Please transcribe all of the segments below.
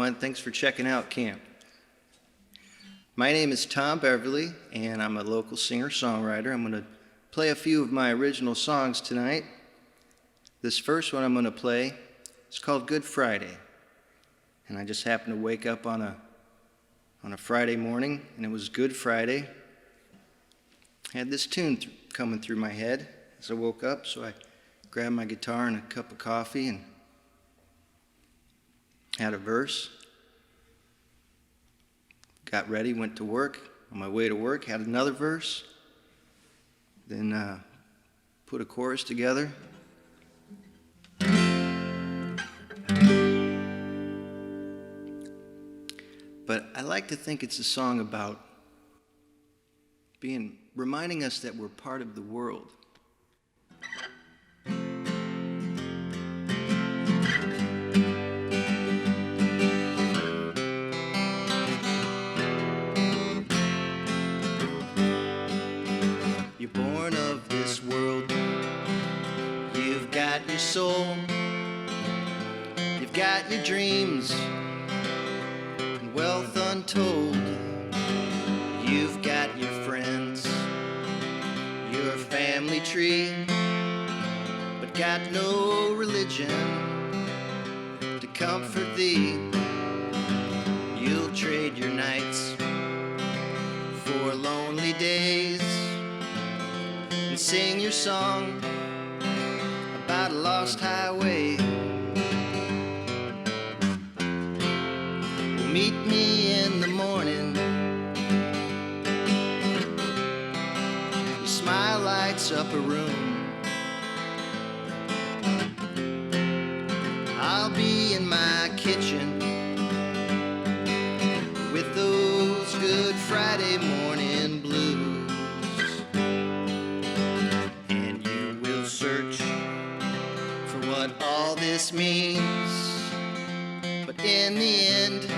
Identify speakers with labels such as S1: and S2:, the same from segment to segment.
S1: everyone. Thanks for checking out camp. My name is Tom Beverly, and I'm a local singer-songwriter. I'm going to play a few of my original songs tonight. This first one I'm going to play is called Good Friday. And I just happened to wake up on a Friday morning, and it was Good Friday. I had this tune coming through my head as I woke up, so I grabbed my guitar and a cup of coffee and had a verse. Got ready, went to work. On my way to work, had another verse. Then put a chorus together. But I like to think it's a song about reminding us that we're part of the world. You're born of this world. You've got your soul. You've got your dreams. Wealth untold. You've got your friends, your family tree, but got no religion to comfort thee. You'll trade your nights for lonely days and sing your song about a lost highway. Meet me in the morning. Your smile lights up a room. I'll be in my kitchen with those Good Friday morning blues. And you will search for what all this means. But in the end,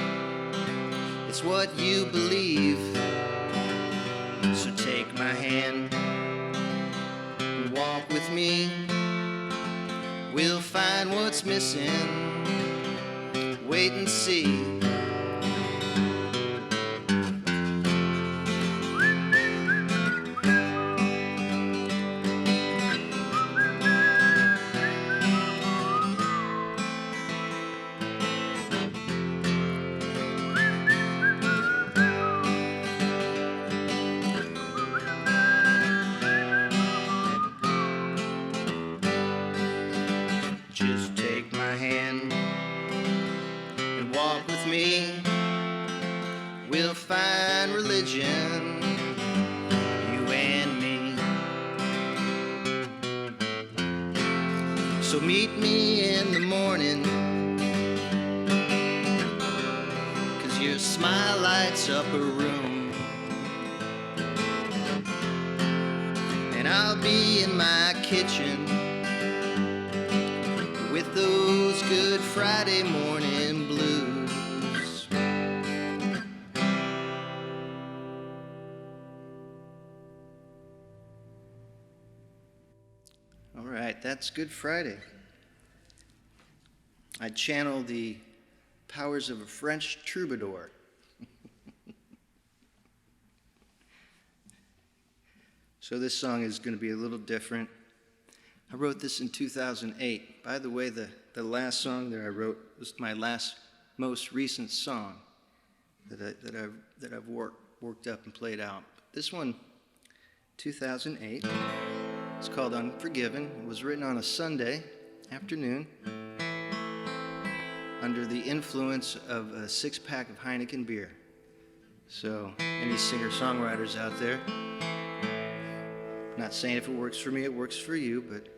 S1: it's what you believe. So take my hand and walk with me. We'll find what's missing. Wait and see. We'll find religion, you and me. So meet me in the morning, 'cause your smile lights up a room. And I'll be in my kitchen with those Good Friday morning blues. All right, that's Good Friday. I channel the powers of a French troubadour. So this song is going to be a little different. I wrote this in 2008. By the way, the last song that I wrote was my most recent song that I've worked up and played out. This one, 2008. It's called Unforgiven. It was written on a Sunday afternoon under the influence of a 6-pack of Heineken beer. So, any singer-songwriters out there? Not saying if it works for me, it works for you, but...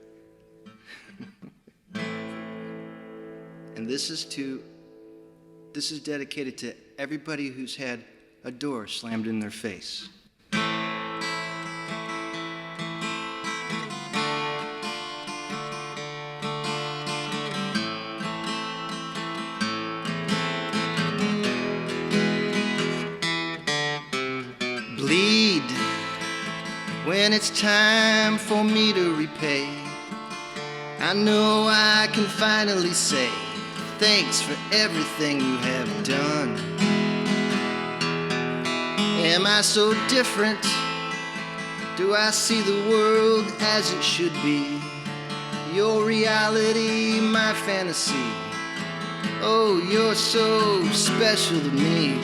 S1: And this is dedicated to everybody who's had a door slammed in their face. Bleed when it's time for me to repay. I know I can finally say thanks for everything you have done. Am I so different? Do I see the world as it should be? Your reality, my fantasy. Oh, you're so special to me.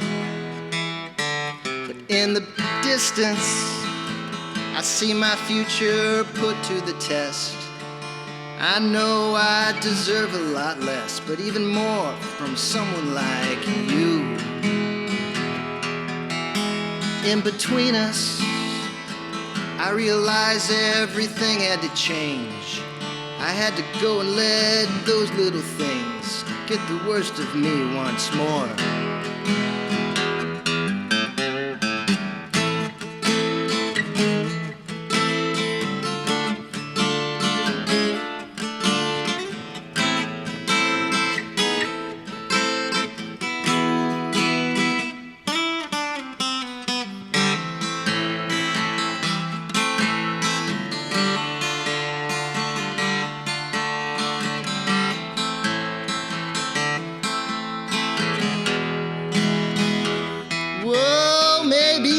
S1: But in the distance, I see my future put to the test. I know I deserve a lot less, but even more from someone like you. In between us, I realized everything had to change. I had to go and let those little things get the worst of me once more.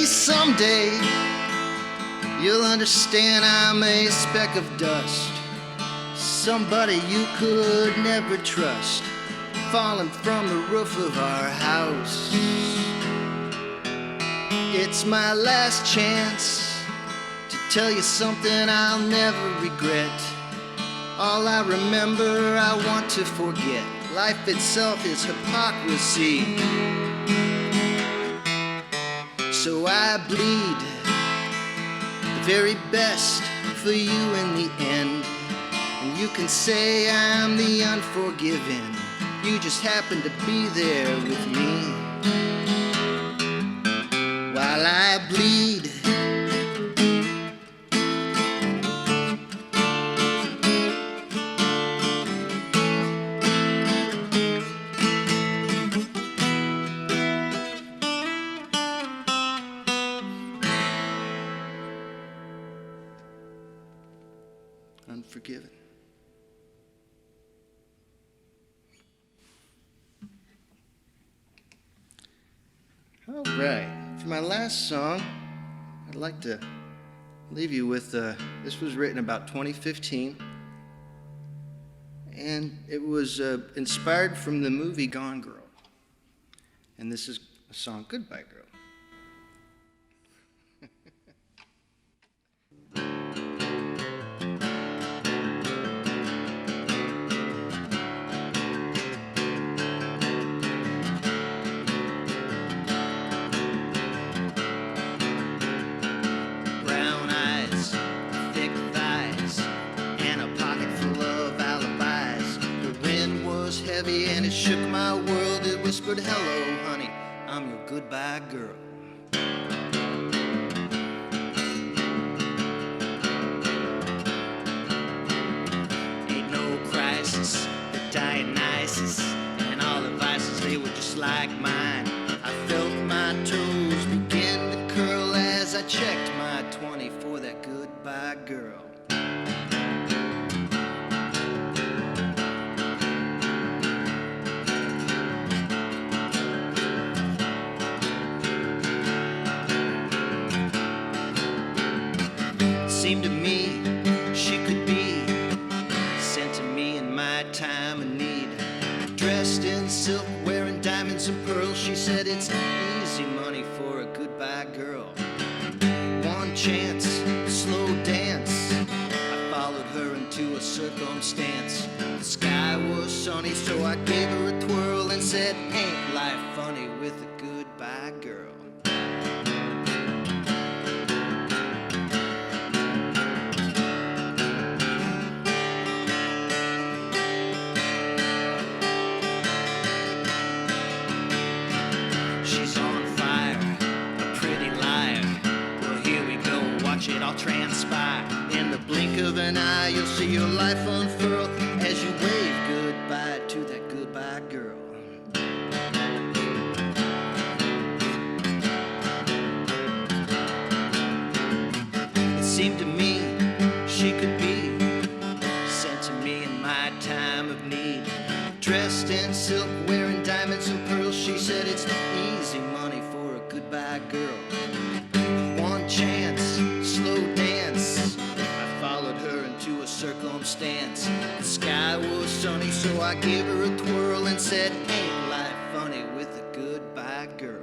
S1: Someday you'll understand I'm a speck of dust, somebody you could never trust, falling from the roof of our house. It's my last chance to tell you something I'll never regret. All I remember I want to forget. Life itself is hypocrisy. So I bleed the very best for you in the end. And you can say I'm the unforgiven. You just happen to be there with me. While I bleed. Unforgiven. All right, for my last song, I'd like to leave you with, this was written about 2015, and it was inspired from the movie Gone Girl. And this is a song, Goodbye Girl. And it shook my world. It whispered, hello, honey, I'm your goodbye girl. Ain't no crisis, the Dionysus, and all the vices, they were just like mine. I felt my toes begin to curl as I checked my 20 for that goodbye girl. Seemed to me she could be sent to me in my time of need. Dressed in silk, wearing diamonds and pearls, she said it's easy money for a goodbye girl. One chance, slow dance. I followed her into a circumstance. The sky was sunny, so I gave her a twirl and said, ain't life funny with a goodbye girl? I'll transpire. In the blink of an eye, you'll see your life unfurl as you wave goodbye to that goodbye girl. It seemed to me she could be sent to me in my time of need. Dressed in So I gave her a twirl and said, ain't life funny with a goodbye girl?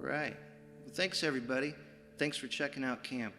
S1: All right. Well, thanks, everybody. Thanks for checking out camp.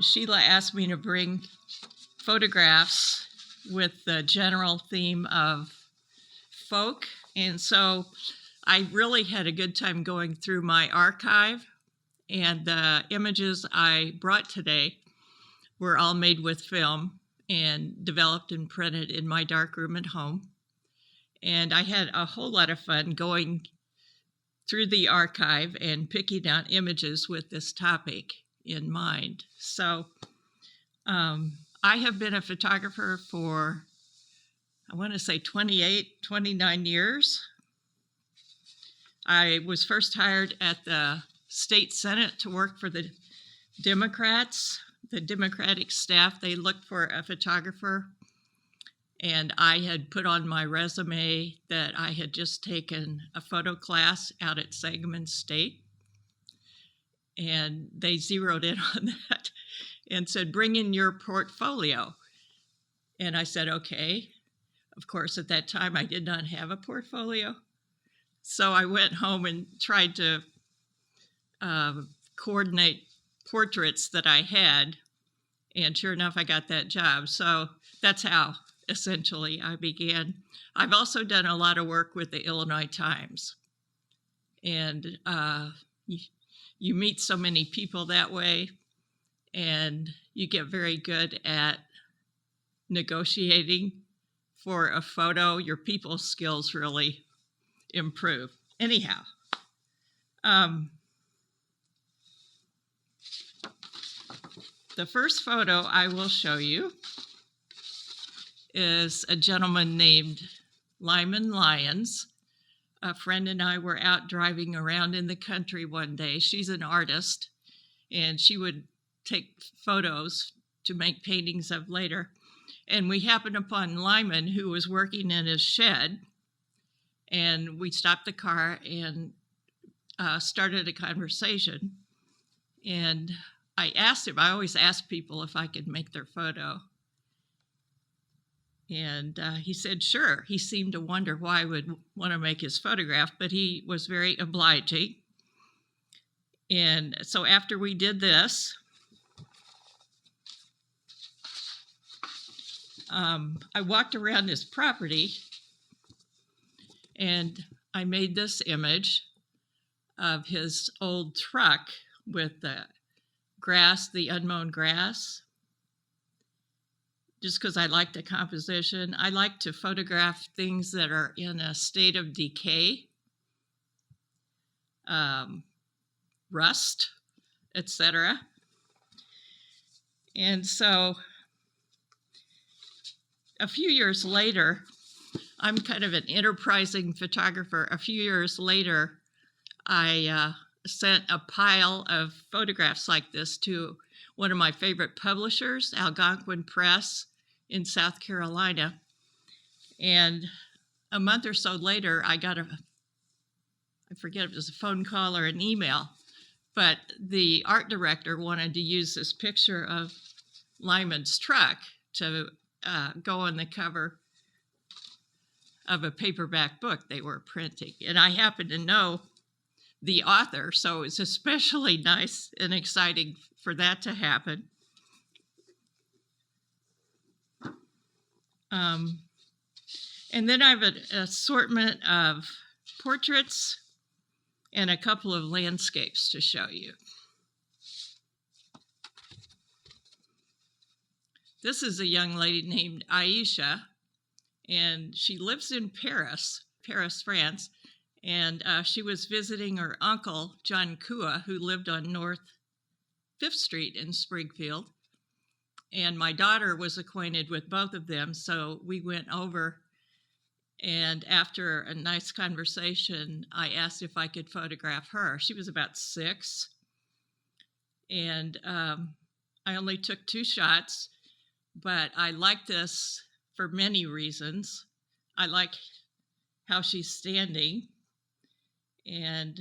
S2: Sheila asked me to bring photographs with the general theme of folk. And so I really had a good time going through my archive, and the images I brought today were all made with film and developed and printed in my darkroom at home. And I had a whole lot of fun going through the archive and picking out images with this topic in mind. So I have been a photographer for, I want to say 29 years. I was first hired at the state Senate to work for the Democrats. The Democratic staff, they looked for a photographer, and I had put on my resume that I had just taken a photo class out at Sangamon State, and they zeroed in on that and said, bring in your portfolio. And I said, okay. Of course, at that time, I did not have a portfolio. So I went home and tried to coordinate portraits that I had, and sure enough, I got that job. So that's how, essentially, I began. I've also done a lot of work with the Illinois Times, and you meet so many people that way, and you get very good at negotiating for a photo. Your people skills really improve. Anyhow, the first photo I will show you is a gentleman named Lyman Lyons. A friend and I were out driving around in the country one day. She's an artist, and she would take photos to make paintings of later. And we happened upon Lyman, who was working in his shed, and we stopped the car and started a conversation. And I asked him, I always ask people if I could make their photo. And he said, sure. He seemed to wonder why I would want to make his photograph, but he was very obliging. And so after we did this, I walked around his property, and I made this image of his old truck with the grass, the unmown grass, just because I like the composition. I like to photograph things that are in a state of decay, rust, etc. And so a few years later, I'm kind of an enterprising photographer. A few years later, I sent a pile of photographs like this to one of my favorite publishers, Algonquin Press in South Carolina. And a month or so later, I got I forget if it was a phone call or an email, but the art director wanted to use this picture of Lyman's truck to go on the cover of a paperback book they were printing. And I happen to know the author, so it's especially nice and exciting for that to happen. And then I have an assortment of portraits and a couple of landscapes to show you. This is a young lady named Aisha, and she lives in Paris, France, and she was visiting her uncle, John Kua, who lived on North 5th Street in Springfield. And my daughter was acquainted with both of them, so we went over, and after a nice conversation, I asked if I could photograph her. She was about 6, and I only took 2 shots, but I like this for many reasons. I like how she's standing, and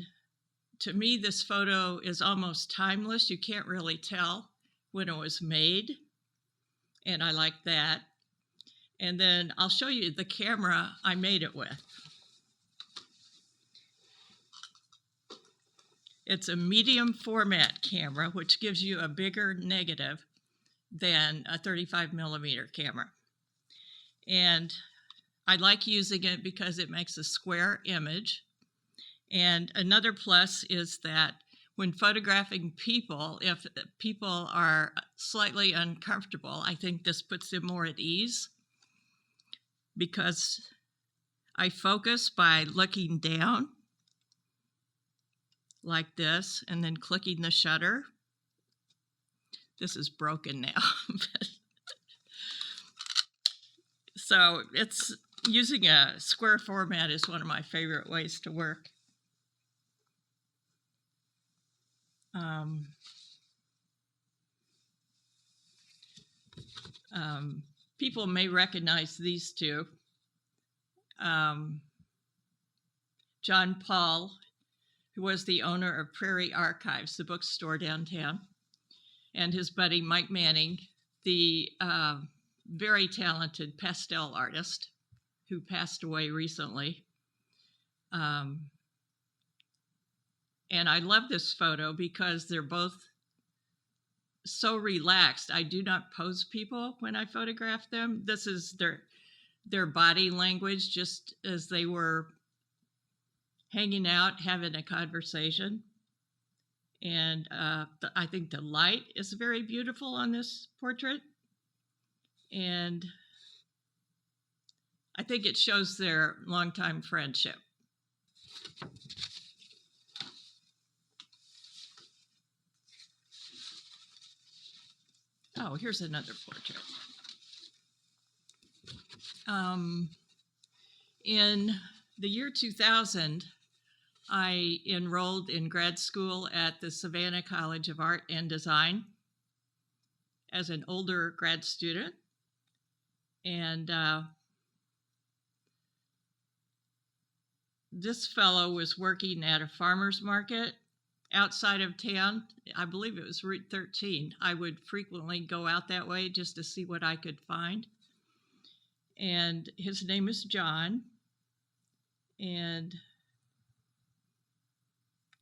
S2: to me, this photo is almost timeless. You can't really tell when it was made, and I like that. And then I'll show you the camera I made it with. It's a medium format camera, which gives you a bigger negative. than a 35 millimeter camera. And I like using it because it makes a square image. And another plus is that when photographing people, if people are slightly uncomfortable, I think this puts them more at ease, because I focus by looking down like this and then clicking the shutter. This is broken now. So it's using a square format is one of my favorite ways to work. People may recognize these two. John Paul, who was the owner of Prairie Archives, the bookstore downtown, and his buddy Mike Manning, the very talented pastel artist who passed away recently. And I love this photo because they're both so relaxed. I do not pose people when I photograph them. This is their body language, just as they were hanging out, having a conversation. And I think the light is very beautiful on this portrait. And I think it shows their longtime friendship. Oh, here's another portrait. In the year 2000, I enrolled in grad school at the Savannah College of Art and Design as an older grad student. And this fellow was working at a farmer's market outside of town. I believe it was Route 13. I would frequently go out that way just to see what I could find. And his name is John. And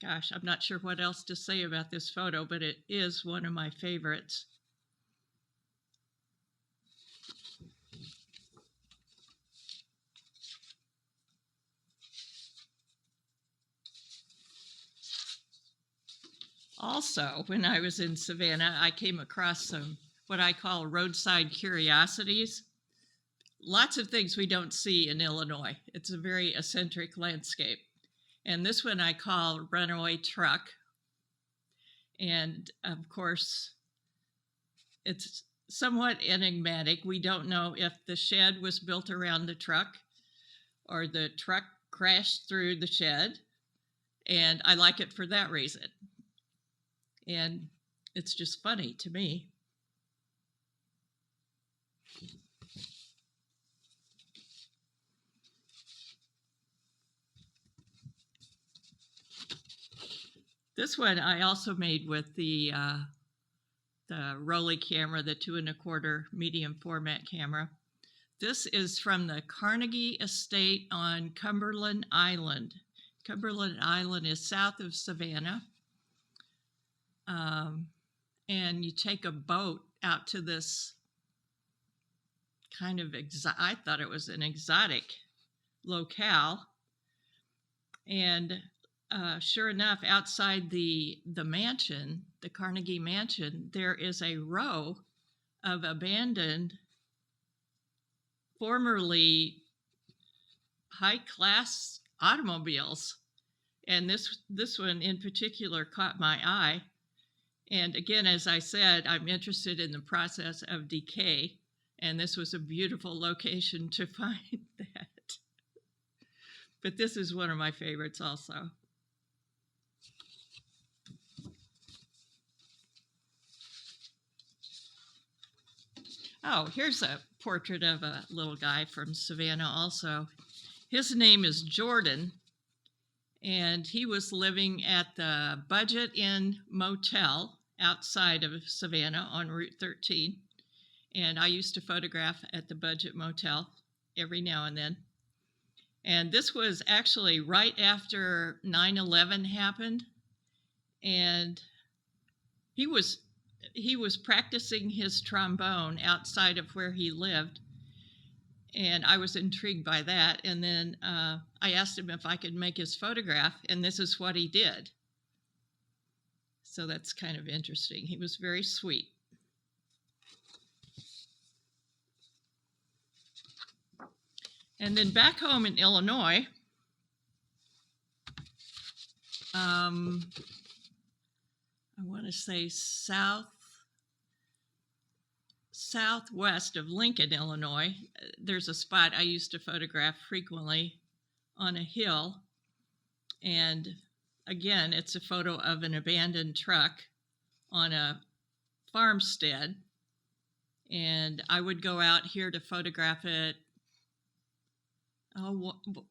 S2: gosh, I'm not sure what else to say about this photo, but it is one of my favorites. Also, when I was in Savannah, I came across some what I call roadside curiosities. Lots of things we don't see in Illinois. It's a very eccentric landscape. And this one I call Runaway Truck. And of course, it's somewhat enigmatic. We don't know if the shed was built around the truck or the truck crashed through the shed. And I like it for that reason. And it's just funny to me. This one I also made with the Rolly camera, the 2¼ medium format camera. This is from the Carnegie Estate on Cumberland Island. Cumberland Island is south of Savannah. And you take a boat out to this kind of, I thought it was an exotic locale. And sure enough, outside the mansion, the Carnegie Mansion, there is a row of abandoned, formerly high-class automobiles. And this one in particular caught my eye. And again, as I said, I'm interested in the process of decay, and this was a beautiful location to find that. But this is one of my favorites also. Oh, here's a portrait of a little guy from Savannah also. His name is Jordan, and he was living at the Budget Inn Motel outside of Savannah on Route 13. And I used to photograph at the Budget Motel every now and then. And this was actually right after 9/11 happened. And he was he was practicing his trombone outside of where he lived, and I was intrigued by that. And then I asked him if I could make his photograph, and this is what he did. So that's kind of interesting. He was very sweet. And then back home in Illinois, I want to say southwest of Lincoln, Illinois, there's a spot I used to photograph frequently on a hill. And again, it's a photo of an abandoned truck on a farmstead. And I would go out here to photograph it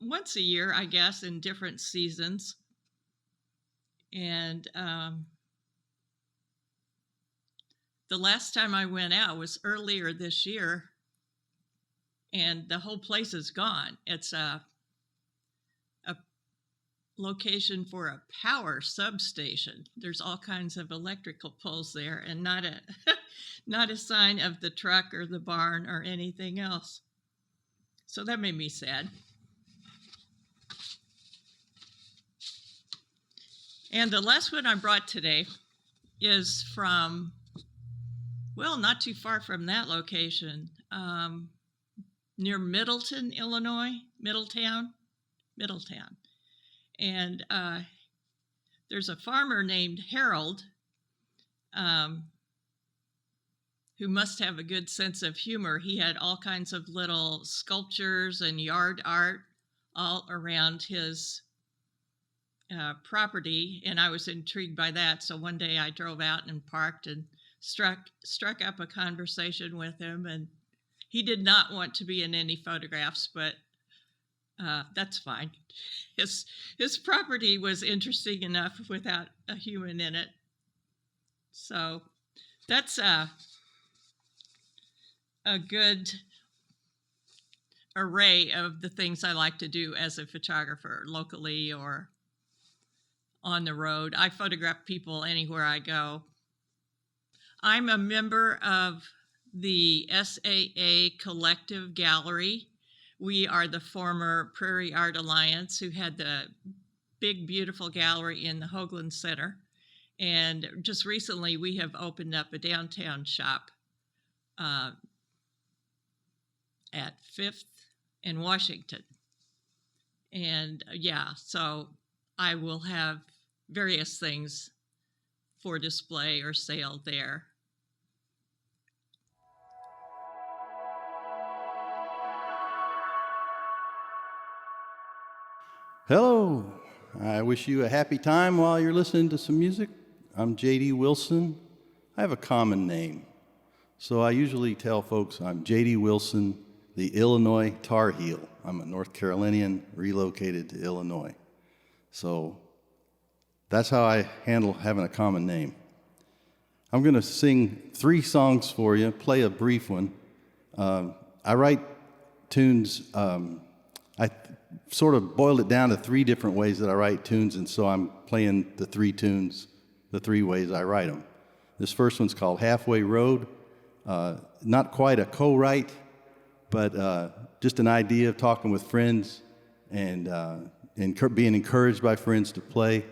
S2: once a year, I guess, in different seasons. And the last time I went out was earlier this year, and the whole place is gone. It's a location for a power substation. There's all kinds of electrical poles there, and not a sign of the truck or the barn or anything else. So that made me sad. And the last one I brought today is from, well, not too far from that location, near Middleton, Illinois, Middletown. And there's a farmer named Harold who must have a good sense of humor. He had all kinds of little sculptures and yard art all around his property, and I was intrigued by that. So one day I drove out and parked and struck up a conversation with him, and he did not want to be in any photographs, but that's fine. His property was interesting enough without a human in it. So that's a good array of the things I like to do as a photographer, locally or on the road. I photograph people anywhere I go. I'm a member of the SAA Collective Gallery. We are the former Prairie Art Alliance, who had the big, beautiful gallery in the Hoagland Center. And just recently, we have opened up a downtown shop at 5th and Washington. And so I will have various things for display or sale there.
S3: Hello. I wish you a happy time while you're listening to some music. I'm J.D. Wilson. I have a common name. So I usually tell folks I'm J.D. Wilson, the Illinois Tar Heel. I'm a North Carolinian relocated to Illinois. So that's how I handle having a common name. I'm going to sing 3 songs for you, play a brief one. I write tunes. I sort of boiled it down to 3 different ways that I write tunes, and so I'm playing the 3 tunes, the 3 ways I write them. This first one's called Halfway Road. Not quite a co-write, but just an idea of talking with friends and being encouraged by friends to play.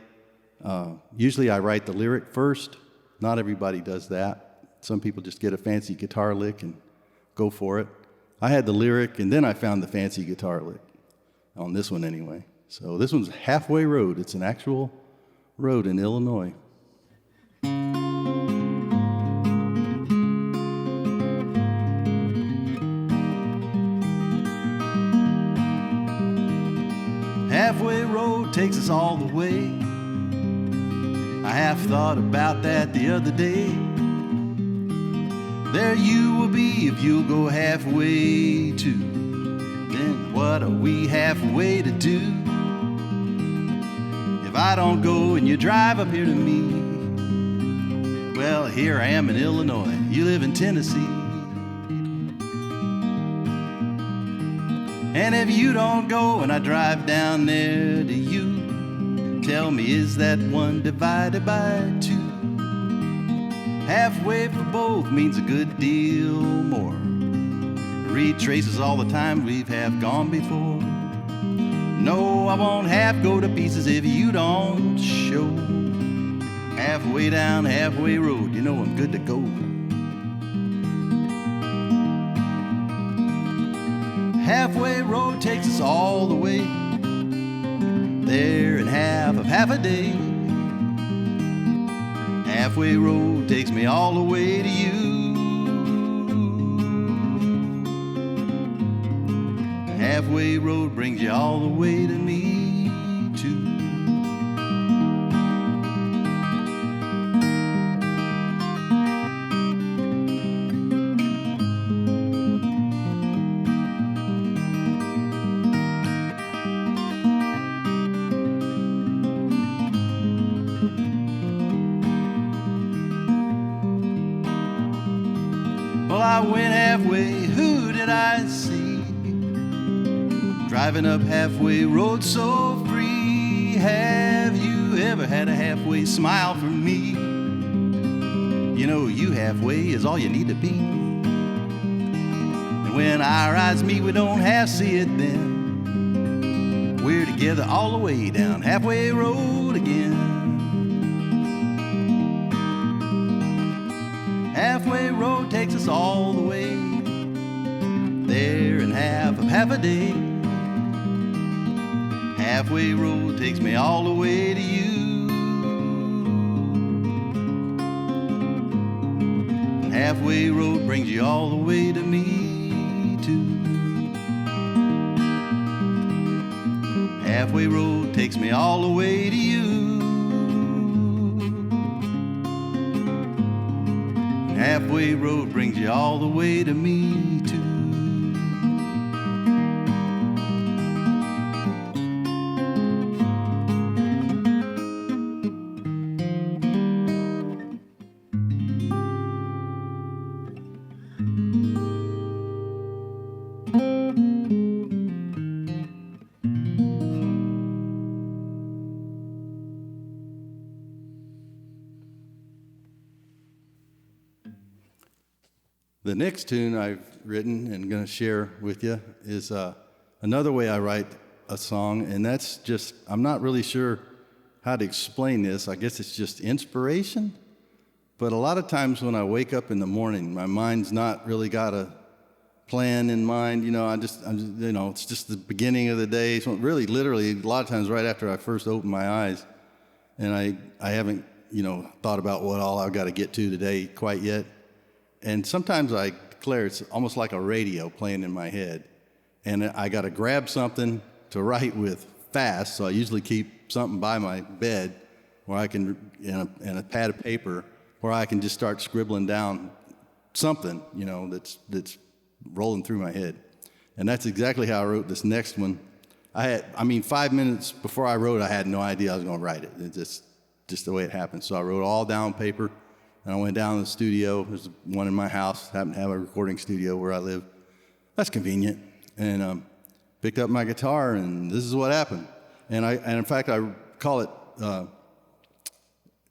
S3: Usually I write the lyric first. Not everybody does that. Some people just get a fancy guitar lick and go for it. I had the lyric, and then I found the fancy guitar lick, on this one anyway. So this one's Halfway Road. It's an actual road in Illinois. Halfway road takes us all the way. I half thought about that the other day. There you will be if you'll go halfway too. Then what are we halfway to do? If I don't go and you drive up here to me, well, here I am in Illinois, you live in Tennessee. And if you don't go and I drive down there to you, tell me, is that 1 divided by 2? Halfway for both means a good deal more. Retraces all the time we've have gone before. No, I won't half go to pieces if you don't show. Halfway down halfway road, you know I'm good to go. Halfway road takes us all the way there in half a day. Halfway road takes me all the way to you. Halfway road brings you all the way to me too. Well, I went halfway, who did I see? Driving up halfway road so free. Have you ever had a halfway smile from me? You know, you halfway is all you need to be. And when our eyes meet, we don't half see it then. We're together all the way down halfway road again. Halfway road takes us all the way there in half a day. Halfway road takes me all the way to you. Halfway road brings you all the way to me too. Halfway road takes me all the way to you. Halfway road brings you all the way to me too. The next tune I've written and going to share with you is another way I write a song, and that's just, I'm not really sure how to explain this. I guess it's just inspiration, but a lot of times when I wake up in the morning, my mind's not really got a plan in mind. You know, I'm just you know, it's just the beginning of the day. So really, literally, a lot of times right after I first open my eyes, and I haven't, you know, thought about what all I've got to get to today quite yet. And sometimes I declare it's almost like a radio playing in my head. And I got to grab something to write with fast, so I usually keep something by my bed where I can, and a pad of paper, where I can just start scribbling down something, you know, that's rolling through my head. And that's exactly how I wrote this next one. 5 minutes before I wrote, I had no idea I was going to write it. It's just the way it happened. So I wrote it all down on paper. And I went down to the studio. There's one in my house. I happen to have a recording studio where I live. That's convenient. And picked up my guitar, and this is what happened. And in fact, I call it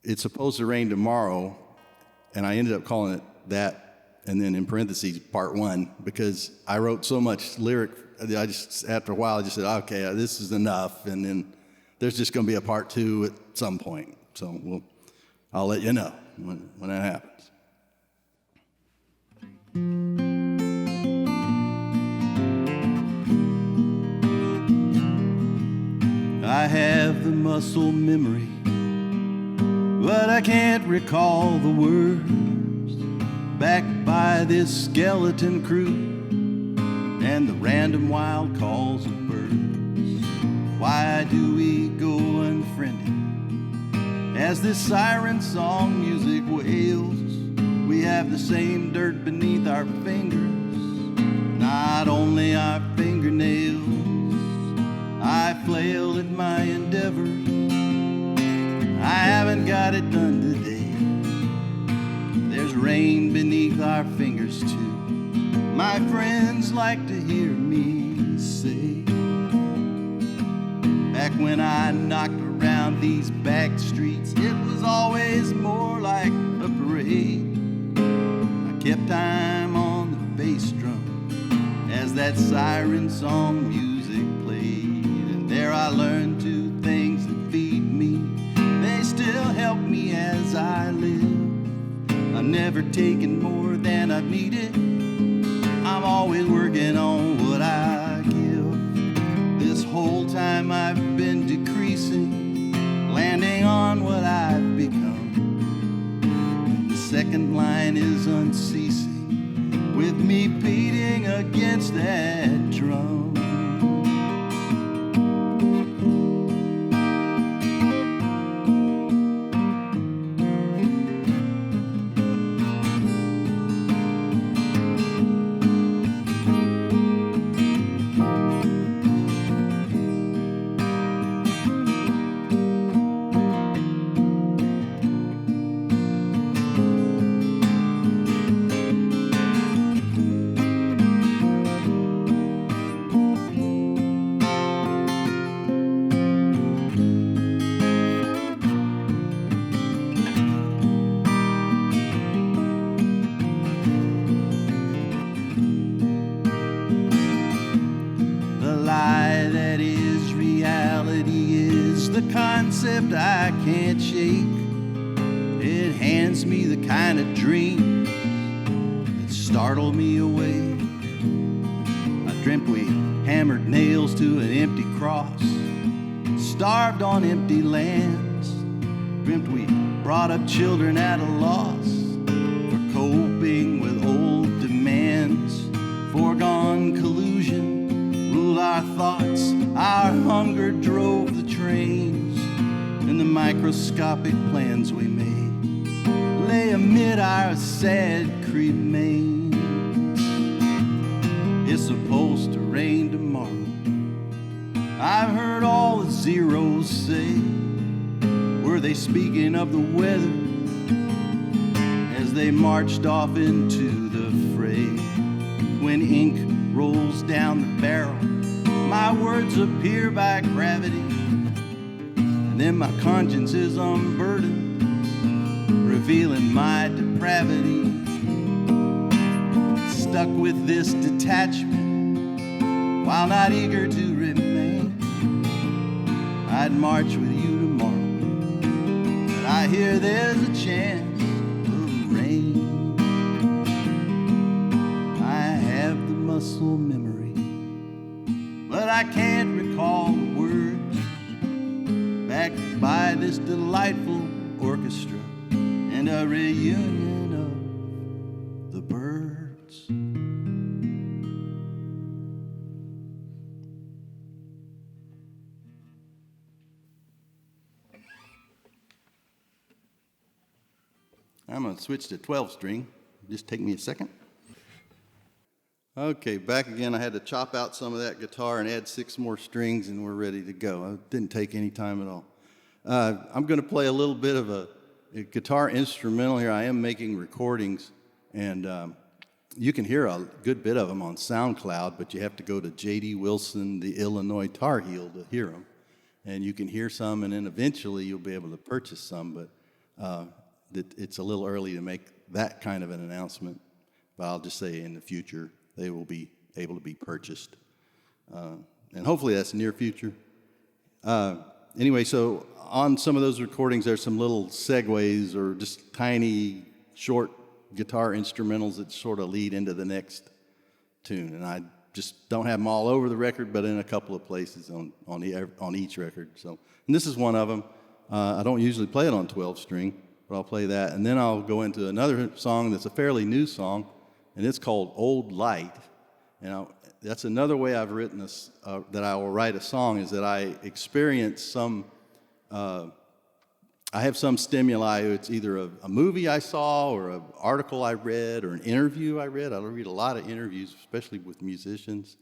S3: It's Supposed to Rain Tomorrow, and I ended up calling it that, and then in parentheses, part 1, because I wrote so much lyric. After a while, I just said, okay, this is enough, and then there's just going to be a part 2 at some point. So I'll let you know when that happens. I have the muscle memory, but I can't recall the words. Backed by this skeleton crew and the random wild calls of birds. Why do we go unfriended as this siren song music wails? We have the same dirt beneath our fingers, not only our fingernails. I flail at my endeavors, I haven't got it done today. There's rain beneath our fingers too, my friends like to hear me say. Back when I knocked around these back streets, it was always more like a parade. parade. I kept time on the bass drum as that siren song music played. And there I learned two things that feed me. They still help me as I live. I've never taken more than I've needed. I'm always working on what I give. This whole time I've been decreasing, landing on what I've become. The second line is unceasing, with me beating against that drum. I can't shake. It hands me the kind of dream that startled me awake. I dreamt we hammered nails to an empty cross, starved on empty lands. Dreamt we brought up children at a loss for coping with old demands. Foregone collusion ruled our thoughts. Our hunger drove the trains. And the microscopic plans we made lay amid our sad cremains. It's supposed to rain tomorrow. I've heard all the zeros say. Were they speaking of the weather as they marched off into the fray? When ink rolls down the barrel, my words appear by gravity. And then my conscience is unburdened, revealing my depravity. Stuck with this detachment, while not eager to remain, I'd march with you tomorrow, but I hear there's a chance of rain. I have the muscle memory, but I can't recall the words. Backed by this delightful orchestra and a reunion of the birds. I'm going to switch to 12 string. Just take me a second. Okay, back again. I had to chop out some of that guitar and add 6 more strings, and we're ready to go. It didn't take any time at all. I'm going to play a little bit of a guitar instrumental here. I am making recordings, and you can hear a good bit of them on SoundCloud, but you have to go to J.D. Wilson, the Illinois Tar Heel, to hear them. And you can hear some, and then eventually you'll be able to purchase some, but it's a little early to make that kind of an announcement. But I'll just say in the future, they will be able to be purchased. And hopefully that's near future. Anyway, so on some of those recordings, there's some little segues or just tiny, short guitar instrumentals that sort of lead into the next tune. And I just don't have them all over the record, but in a couple of places on each record. So, and this is one of them. I don't usually play it on 12 string, but I'll play that. And then I'll go into another song that's a fairly new song, and it's called Old Light. And that's another way I've written this, that I will write a song, is that I experience some, I have some stimuli. It's either a movie I saw or an article I read or an interview I read. I read a lot of interviews, especially with musicians.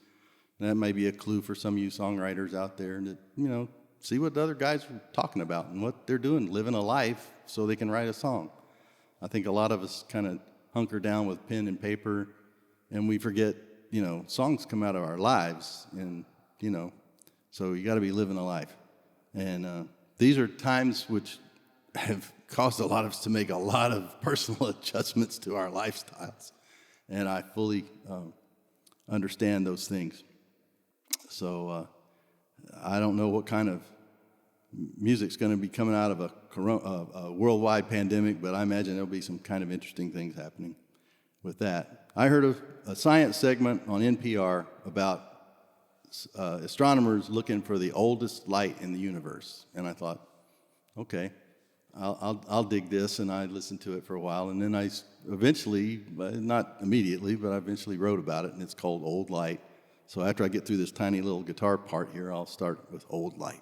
S3: And that may be a clue for some of you songwriters out there that, see what the other guys are talking about and what they're doing, living a life so they can write a song. I think a lot of us kind of hunker down with pen and paper, and we forget, songs come out of our lives, and, so you got to be living a life. And these are times which have caused a lot of us to make a lot of personal adjustments to our lifestyles. And I fully understand those things. So I don't know what kind of music's going to be coming out of a worldwide pandemic, but I imagine there'll be some kind of interesting things happening with that. I heard of a science segment on NPR about astronomers looking for the oldest light in the universe, and I thought, okay, I'll dig this, and I listened to it for a while, and then I eventually, not immediately, but I eventually wrote about it, and it's called Old Light. So after I get through this tiny little guitar part here, I'll start with Old Light.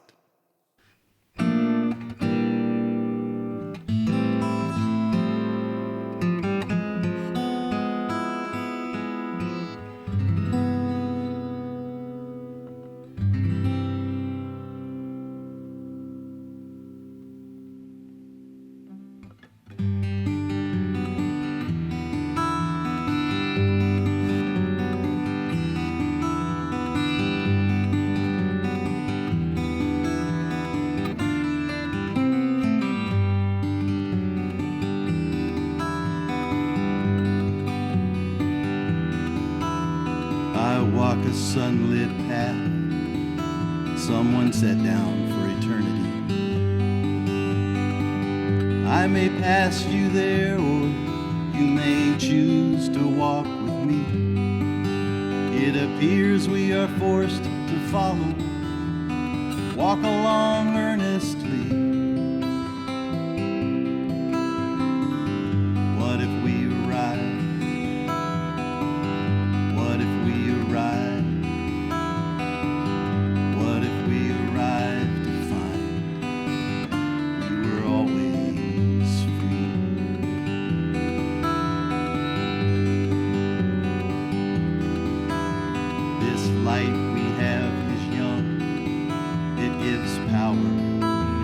S3: Walk a sunlit path, someone set down for eternity. I may pass you there, or you may choose to walk with me. It appears we are forced to follow, walk along earnestly. What if we arrive? What if we arrive? What if we arrive to find we were always free? This light we have is young. It gives power,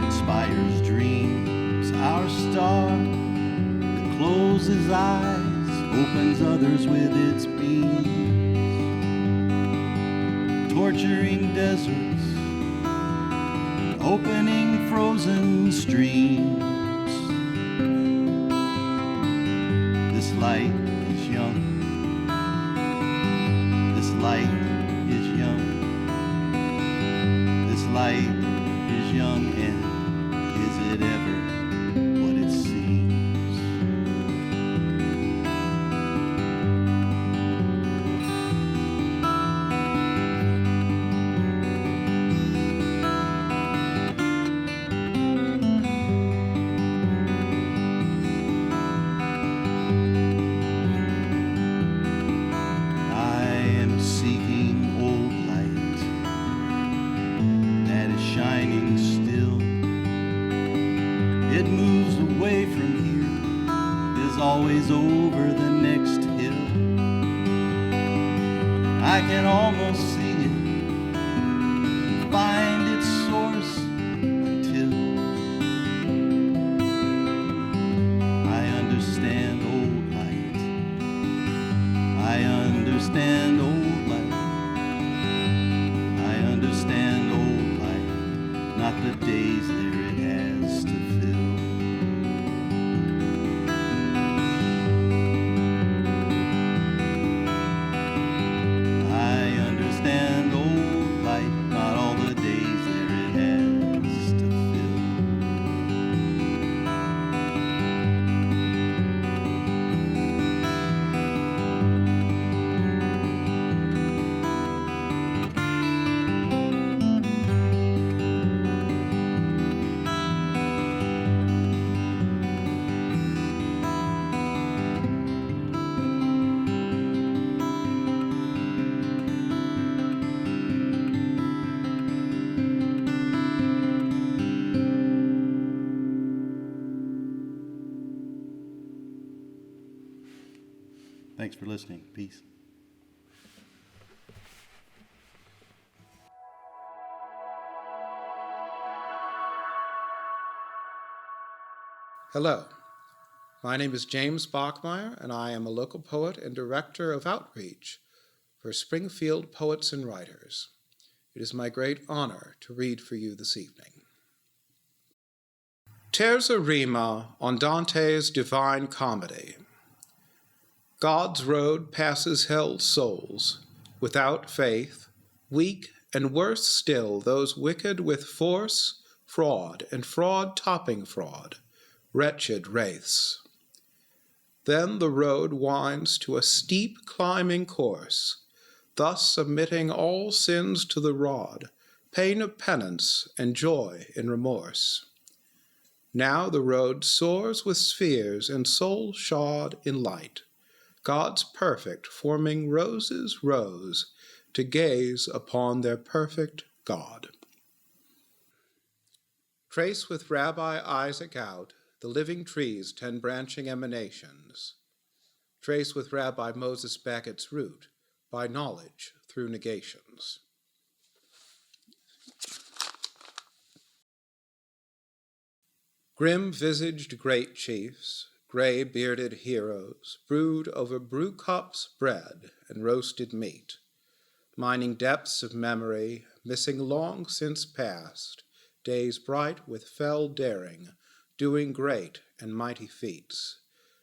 S3: inspires dreams. Our star that closes eyes opens others with its beams. Torturing deserts, opening frozen streams. This light is young. This light is young. This light is young, and is it ever what it seems? Always over the next hill. I can almost see it, find its source until I understand old light. I understand old light. I understand old light, not the days there it has to fill. Thanks for listening. Peace.
S4: Hello, my name is James Bockmier, and I am a local poet and director of outreach for Springfield Poets and Writers. It is my great honor to read for you this evening. Terza rima on Dante's Divine Comedy. God's road passes hell's souls, without faith, weak, and worse still, those wicked with force, fraud, and fraud topping fraud, wretched wraiths. Then the road winds to a steep climbing course, thus submitting all sins to the rod, pain of penance and joy in remorse. Now the road soars with spheres and soul shod in light, God's perfect forming roses rows to gaze upon their perfect God. Trace with Rabbi Isaac out the living tree's 10 branching emanations. Trace with Rabbi Moses back its root by knowledge through negations. Grim-visaged great chiefs, gray-bearded heroes, brood over brew cups, bread, and roasted meat, mining depths of memory, missing long since past, days bright with fell daring, doing great and mighty feats,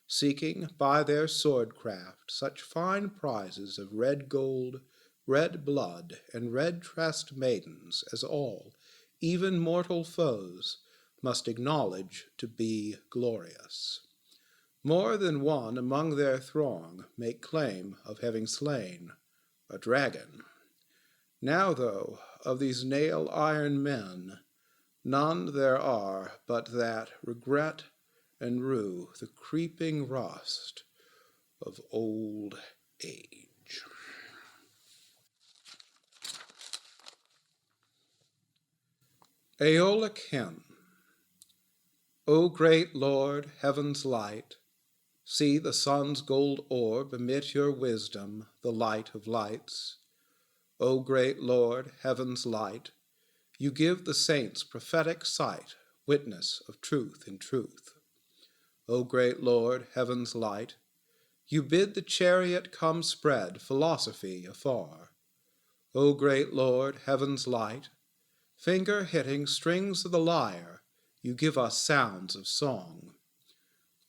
S4: seeking by their swordcraft such fine prizes of red gold, red blood, and red-tressed maidens as all, even mortal foes, must acknowledge to be glorious. More than one among their throng make claim of having slain a dragon. Now, though, of these nail-iron men, none there are but that regret and rue the creeping rust of old age. Aeolic Hymn. O great Lord, heaven's light, see the sun's gold orb emit your wisdom, the light of lights. O great Lord, heaven's light, you give the saints prophetic sight, witness of truth in truth. O great Lord, heaven's light, you bid the chariot come spread philosophy afar. O great Lord, heaven's light, finger hitting strings of the lyre, you give us sounds of song.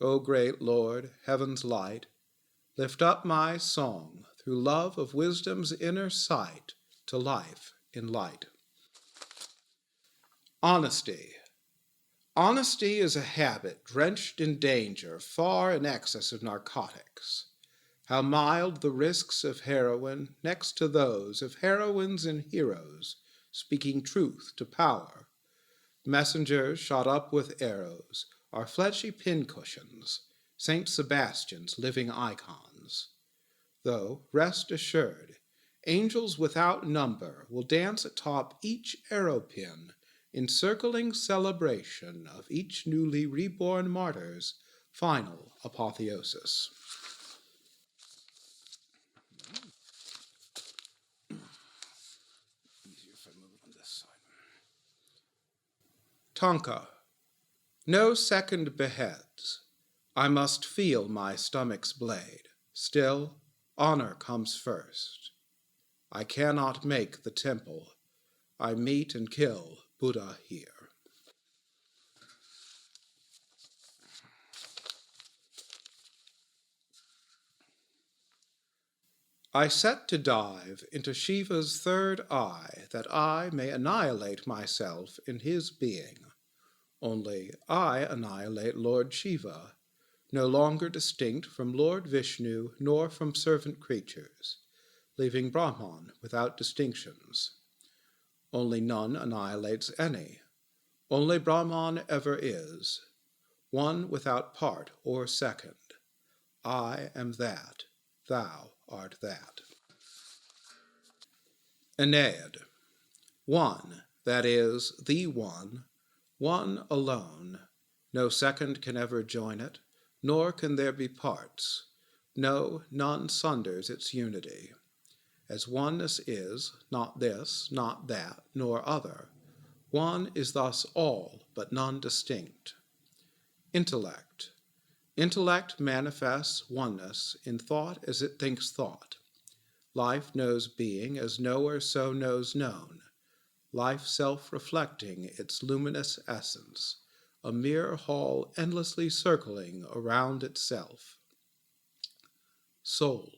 S4: O great Lord, heaven's light, lift up my song through love of wisdom's inner sight to life in light. Honesty. Honesty is a habit drenched in danger far in excess of narcotics. How mild the risks of heroin next to those of heroines and heroes speaking truth to power. Messengers shot up with arrows are fleshy pincushions, St. Sebastian's living icons. Though, rest assured, angels without number will dance atop each arrow pin in circling celebration of each newly reborn martyr's final apotheosis. Easier if I move it on this side. Tonka. No second beheads. I must feel my stomach's blade. Still, honor comes first. I cannot make the temple. I meet and kill Buddha here. I set to dive into Shiva's third eye, that I may annihilate myself in his being. Only I annihilate Lord Shiva, no longer distinct from Lord Vishnu nor from servant creatures, leaving Brahman without distinctions. Only none annihilates any. Only Brahman ever is, one without part or second. I am that, thou art that. Aeneid. One, that is, the one alone. No second can ever join it, nor can there be parts. No, none sunders its unity. As oneness is, not this, not that, nor other, one is thus all, but none distinct. Intellect. Intellect manifests oneness in thought as it thinks thought. Life knows being as knower so knows known. Life self-reflecting its luminous essence, a mere hall endlessly circling around itself. Soul.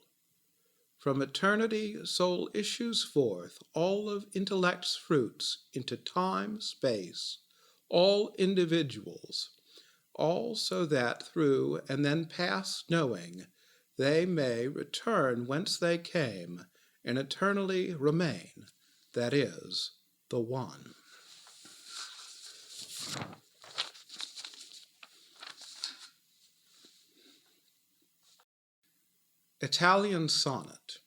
S4: From eternity, soul issues forth all of intellect's fruits into time, space, all individuals, all so that through and then past knowing, they may return whence they came and eternally remain, that is, the One. Italian Sonnet.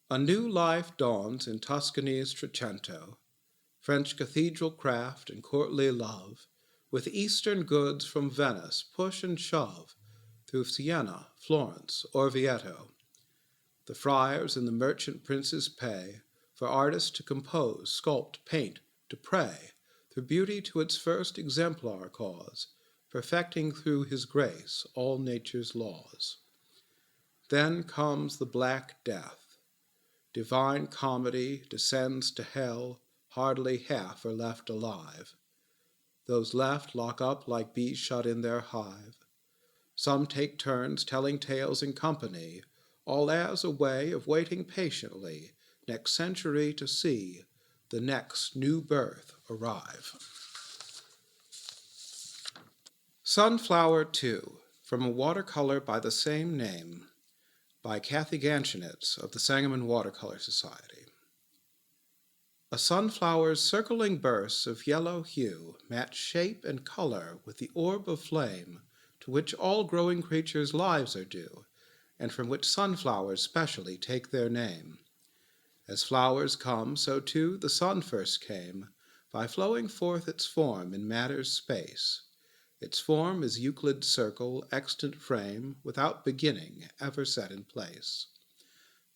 S4: A new life dawns in Tuscany's Trecento, French cathedral craft and courtly love, with Eastern goods from Venice push and shove through Siena, Florence, Orvieto. The friars and the merchant princes pay for artists to compose, sculpt, paint, to pray, through beauty to its first exemplar cause, perfecting through his grace all nature's laws. Then comes the Black Death. Divine comedy descends to hell, hardly half are left alive. Those left lock up like bees shut in their hive. Some take turns telling tales in company, all as a way of waiting patiently next century to see the next new birth arrive. Sunflower 2, from a watercolor by the same name, by Kathy Ganchinitz of the Sangamon Watercolor Society. A sunflower's circling bursts of yellow hue match shape and color with the orb of flame to which all growing creatures' lives are due, and from which sunflowers specially take their name. As flowers come, so too the sun first came, by flowing forth its form in matter's space. Its form is Euclid's circle, extant frame, without beginning, ever set in place.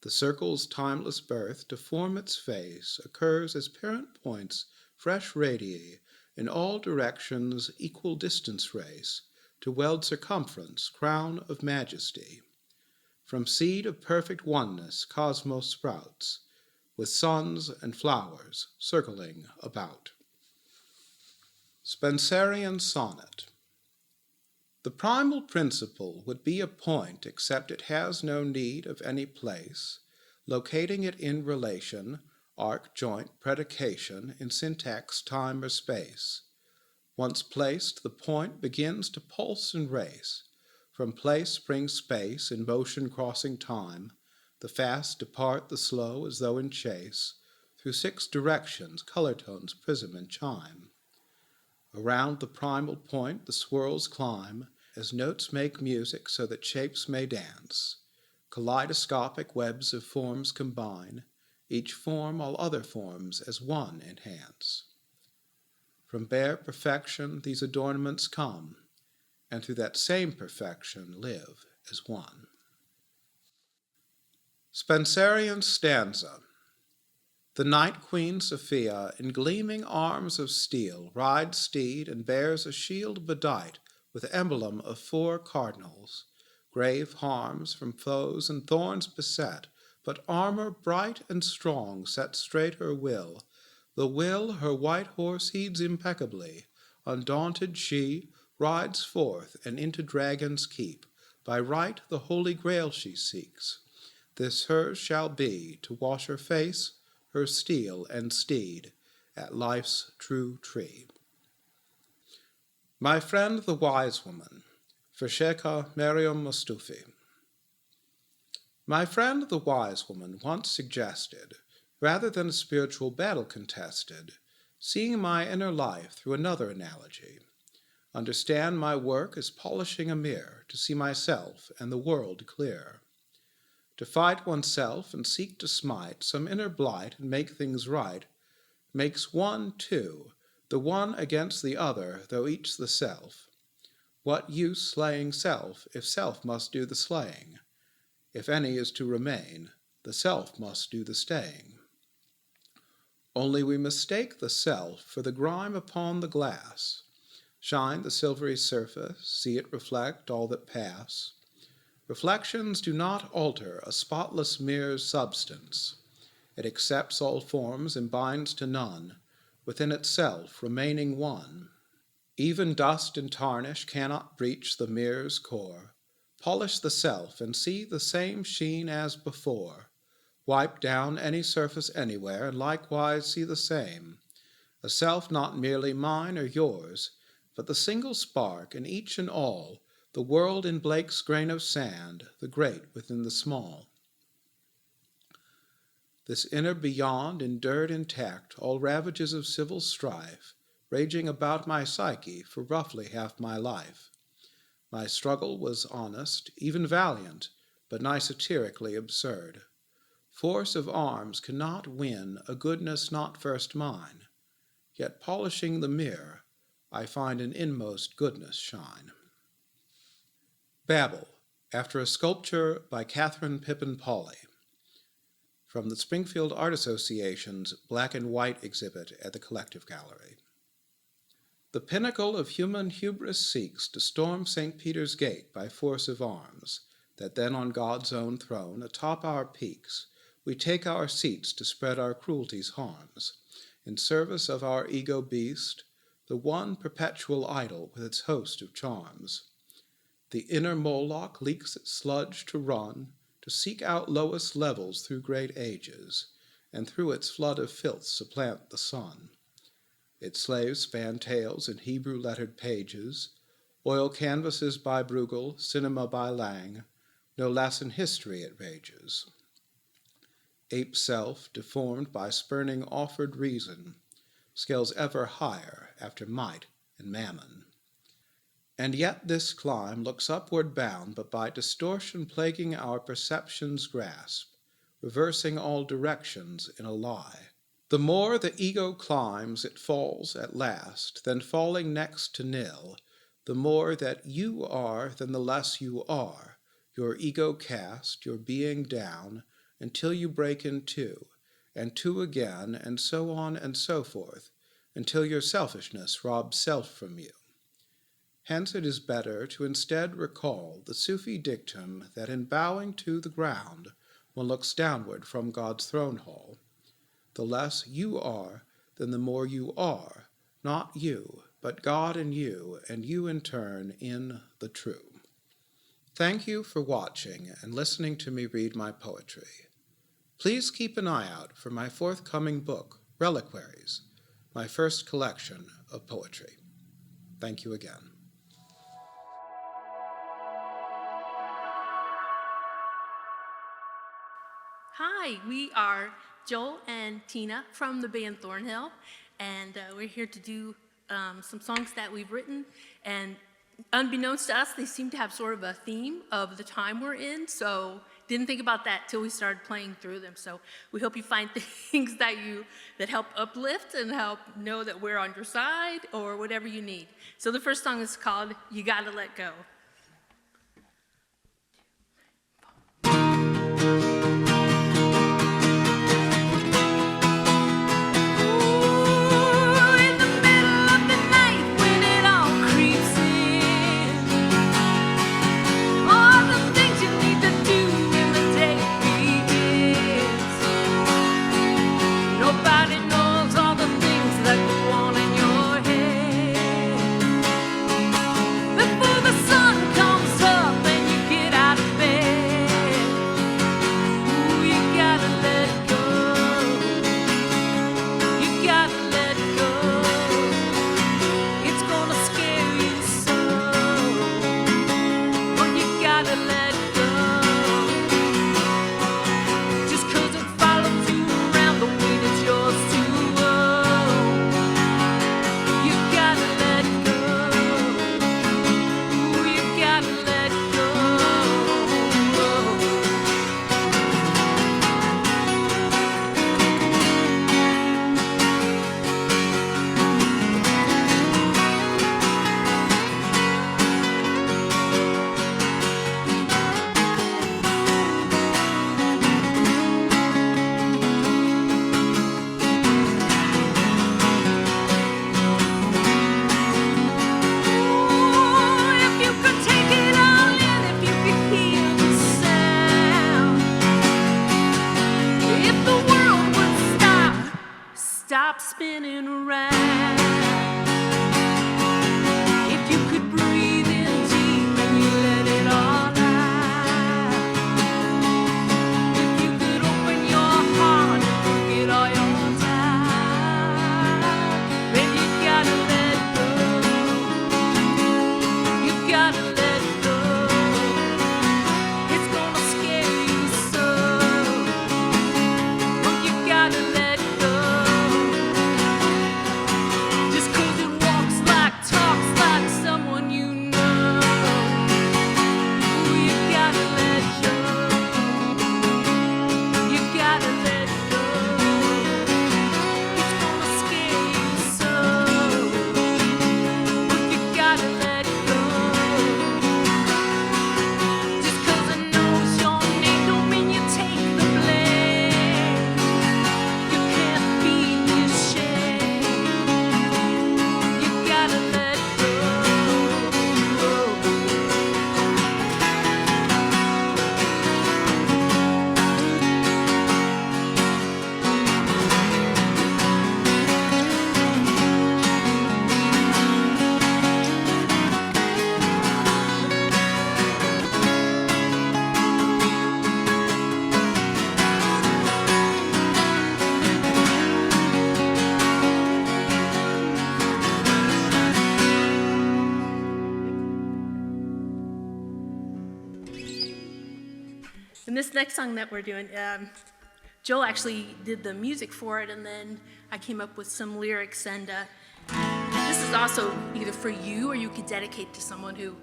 S4: The circle's timeless birth to form its face occurs as parent points, fresh radii, in all directions equal distance race, to weld circumference, crown of majesty. From seed of perfect oneness cosmos sprouts, with suns and flowers circling about. Spenserian Sonnet. The primal principle would be a point, except it has no need of any place, locating it in relation, arc, joint, predication, in syntax, time, or space. Once placed, the point begins to pulse and race. From place springs space, in motion crossing time. The fast depart the slow as though in chase, through 6 directions, color tones, prism, and chime. Around the primal point the swirls climb, as notes make music so that shapes may dance. Kaleidoscopic webs of forms combine, each form all other forms as one enhance. From bare perfection these adornments come, and through that same perfection live as one. Spenserian Stanza. The Night Queen Sophia, in gleaming arms of steel, rides steed and bears a shield bedight with emblem of 4 cardinals, grave harms from foes and thorns beset, but armor bright and strong set straight her will. The will her white horse heeds impeccably. Undaunted she rides forth and into Dragon's Keep. By right the Holy Grail she seeks. This hers shall be, to wash her face, her steel and steed, at life's true tree. My friend the wise woman, for Sheikha Mariam Mustafi. My friend the wise woman once suggested, rather than a spiritual battle contested, seeing my inner life through another analogy. Understand my work as polishing a mirror to see myself and the world clear. To fight oneself and seek to smite some inner blight and make things right makes one, too, the one against the other, though each the self. What use slaying self if self must do the slaying? If any is to remain, the self must do the staying. Only we mistake the self for the grime upon the glass. Shine the silvery surface, see it reflect all that pass. Reflections do not alter a spotless mirror's substance. It accepts all forms and binds to none, within itself remaining one. Even dust and tarnish cannot breach the mirror's core. Polish the self and see the same sheen as before. Wipe down any surface anywhere and likewise see the same. A self not merely mine or yours, but the single spark in each and all, the world in Blake's grain of sand, the great within the small. This inner beyond endured intact all ravages of civil strife, raging about my psyche for roughly half my life. My struggle was honest, even valiant, but nisoterically absurd. Force of arms cannot win a goodness not first mine, yet polishing the mirror, I find an inmost goodness shine. Babel, after a sculpture by Catherine Pippin Pauley, from the Springfield Art Association's Black and White exhibit at the Collective Gallery. The pinnacle of human hubris seeks to storm St. Peter's Gate by force of arms, that then on God's own throne, atop our peaks, we take our seats to spread our cruelty's harms, in service of our ego beast, the one perpetual idol with its host of charms. The inner Moloch leaks its sludge to run, to seek out lowest levels through great ages, and through its flood of filth supplant the sun. Its slaves span tales in Hebrew-lettered pages, oil canvases by Bruegel, cinema by Lang, no less in history it rages. Ape self, deformed by spurning offered reason, scales ever higher after might and mammon. And yet this climb looks upward bound, but by distortion plaguing our perception's grasp, reversing all directions in a lie. The more the ego climbs, it falls at last, then falling next to nil, the more that you are, then the less you are, your ego cast, your being down, until you break in two, and two again, and so on and so forth, until your selfishness robs self from you. Hence it is better to instead recall the Sufi dictum that in bowing to the ground, one looks downward from God's throne hall. The less you are, then the more you are, not you, but God in you, and you in turn in the true. Thank you for watching and listening to me read my poetry. Please keep an eye out for my forthcoming book, Reliquaries, my first collection of poetry. Thank you again.
S5: Hi, we are Joel and Tina from the band Thornhill, and we're here to do some songs that we've written, and unbeknownst to us, they seem to have sort of a theme of the time we're in, so didn't think about that till we started playing through them. So we hope you find things that help uplift and help know that we're on your side or whatever you need. So the first song is called You Gotta Let Go.
S6: Stop spinning around.
S5: And this next song that we're doing, Joel actually did the music for it, and then I came up with some lyrics. And this is also either for you or you could dedicate to someone who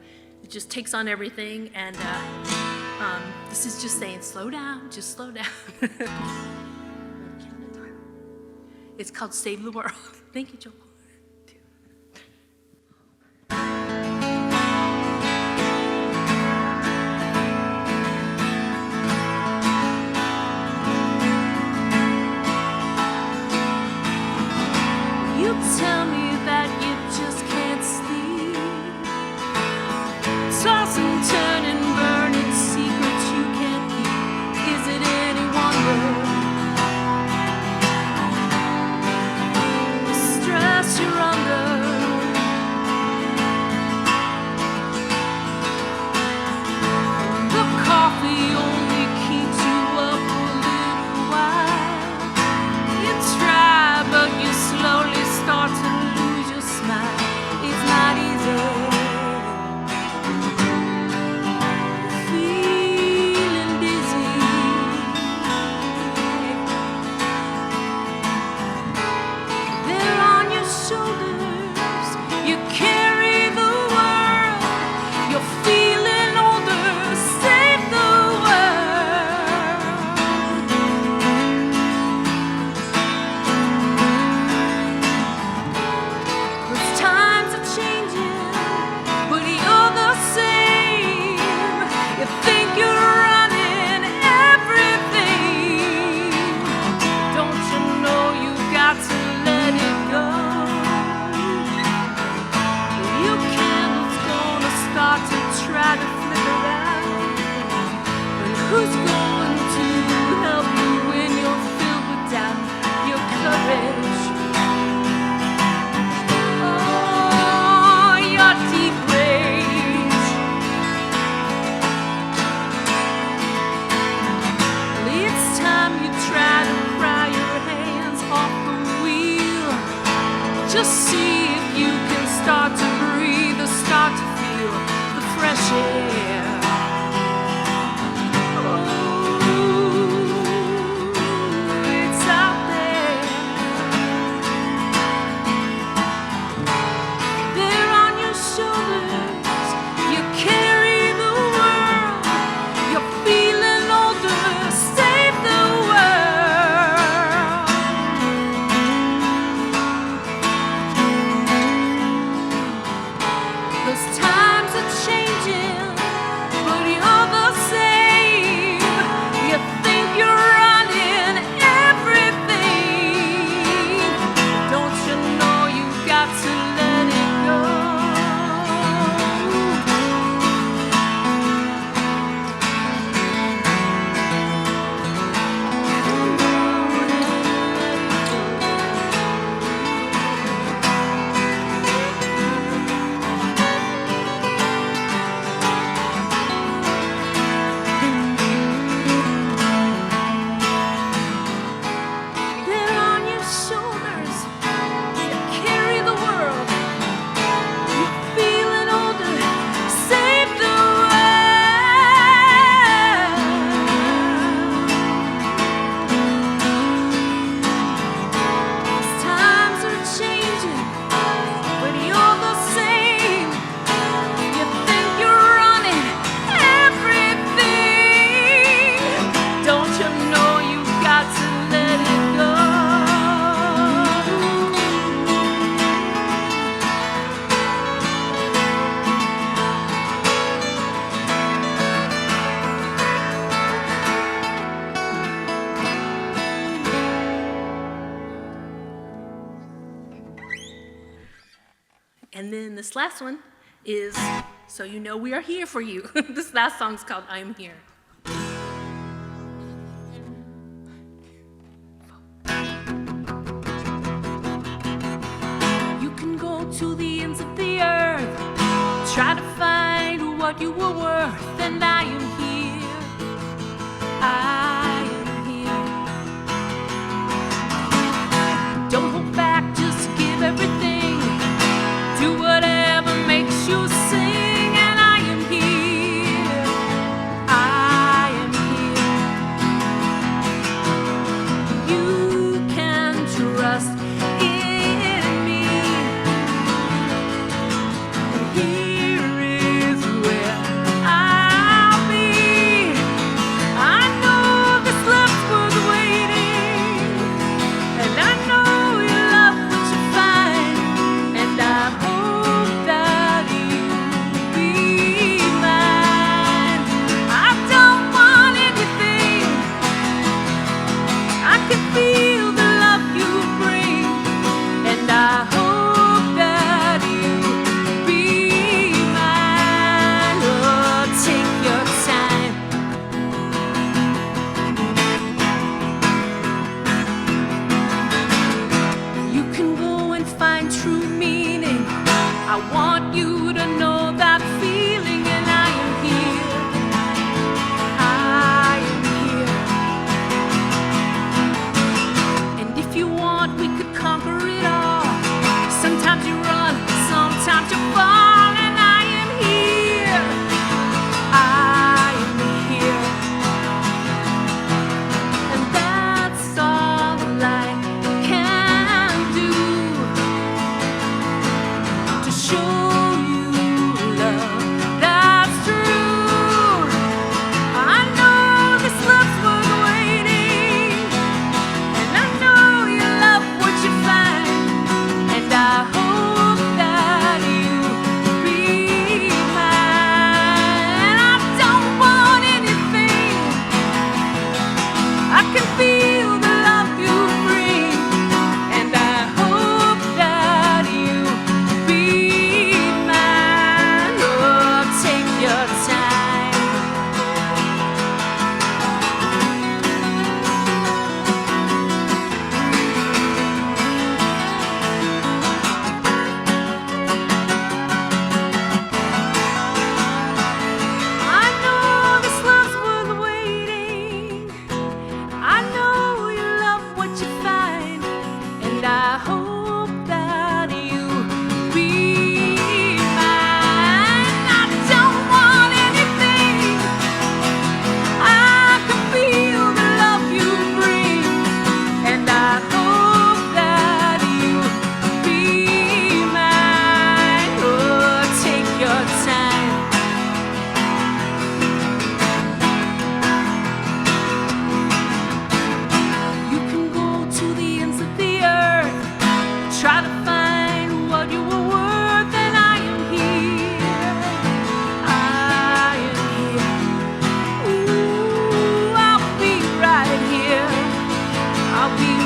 S5: just takes on everything. And this is just saying, slow down, just slow down. It's called Save the World. Thank you, Joel.
S6: You tell me that you just can't sleep. Toss and turn and burn in secrets you can't keep. Is it any wonder? The stress you're under. The coffee only keeps you up a little while. You try, but you slowly start to lose your smile. It's not easy. Feeling dizzy. They're on your shoulders. You carry the world. You're feeling older. Save the world. 'Cause times are changing, but you're the same. You think you're running everything. Don't you know you got to let it go? Your candle's gonna start to try to flicker out. But who's going to help you when you're filled with doubt? Your courage. Oh, your deep rage. Well, it's time you try to pry your hands off the wheel. Just see if you can start to breathe or start to feel the fresh air. Oh, it's out there. They're on your shoulders. You carry the world. You're feeling older. Save the world. Those times are changing, but you're the same. You think you're running everything. Don't you know you've got to let it go? They're on your shoulders. You carry the world. You're feeling older. Save the world. 'Cause times are changing, but you're the same. You think you're running everything. Don't you know you've got to let it go?
S5: And then this last one is So You Know We Are Here For You. This last song's called I'm Here.
S6: You can go to the ends of the earth, try to find what you were worth, and I am here. I am here. Don't hold back, just give everything. Do whatever makes you sing, and I am here. I am here.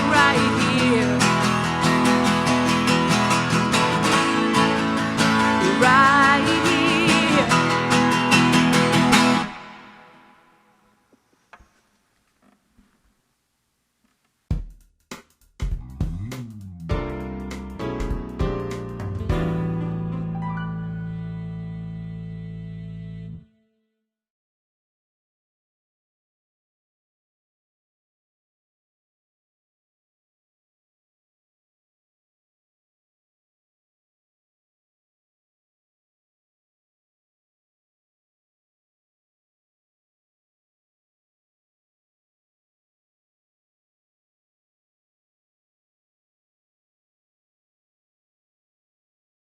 S6: right here.